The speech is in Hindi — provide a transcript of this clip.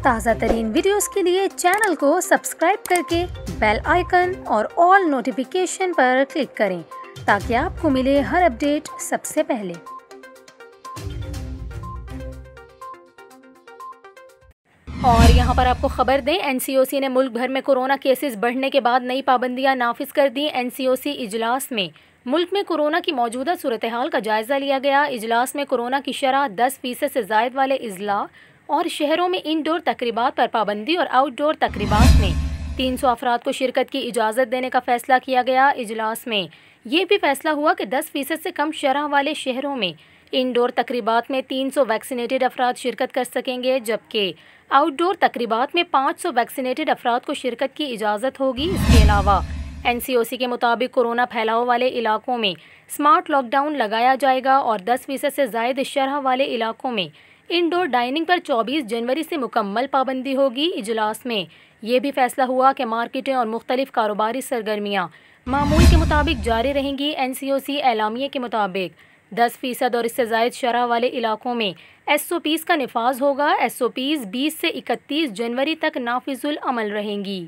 ताज़ा तरीन वीडियोस के लिए चैनल को सब्सक्राइब करके बेल आइकन और ऑल नोटिफिकेशन पर क्लिक करें ताकि आपको मिले हर अपडेट सबसे पहले। और यहाँ पर आपको खबर दें, एनसीओसी ने मुल्क भर में कोरोना केसेस बढ़ने के बाद नई पाबंदियां नाफिज कर दी। एनसीओसी इजलास में मुल्क में कोरोना की मौजूदा सूरत हाल का जायजा लिया गया। इजलास में कोरोना की शरह 10% से जायद वाले अजला और शहरों में इंडोर तकरीबात पर पाबंदी और आउटडोर तकरीबात में 300 अफराद को शिरकत की इजाज़त देने का फैसला किया गया। इजलास में ये भी फैसला हुआ कि 10% से कम शरह वाले शहरों में इंडोर तकरीबात में 300 वैक्सीनेटेड अफराद शिरकत कर सकेंगे, जबकि आउटडोर तकरीबात में 500 वैक्सीनेटेड अफराद को शिरकत की इजाज़त होगी। इसके अलावा एनसीओसी के मुताबिक कोरोना फैलाव वाले इलाकों में स्मार्ट लॉकडाउन लगाया जाएगा और 10% से ज़ायद शरह वाले इलाकों में इंडोर डाइनिंग पर 24 जनवरी से मुकम्मल पाबंदी होगी। इजलास में ये भी फैसला हुआ कि मार्केटें और मुख्तलिफ कारोबारी सरगर्मियाँ मामूल के मुताबिक जारी रहेंगी। एनसीओसी एलामिया के मुताबिक 10% और इससे ज़ायद शरह वाले इलाकों में SOPs का निफाज होगा। SOPs 20 से 31 जनवरी तक नाफिजुल अमल रहेंगी।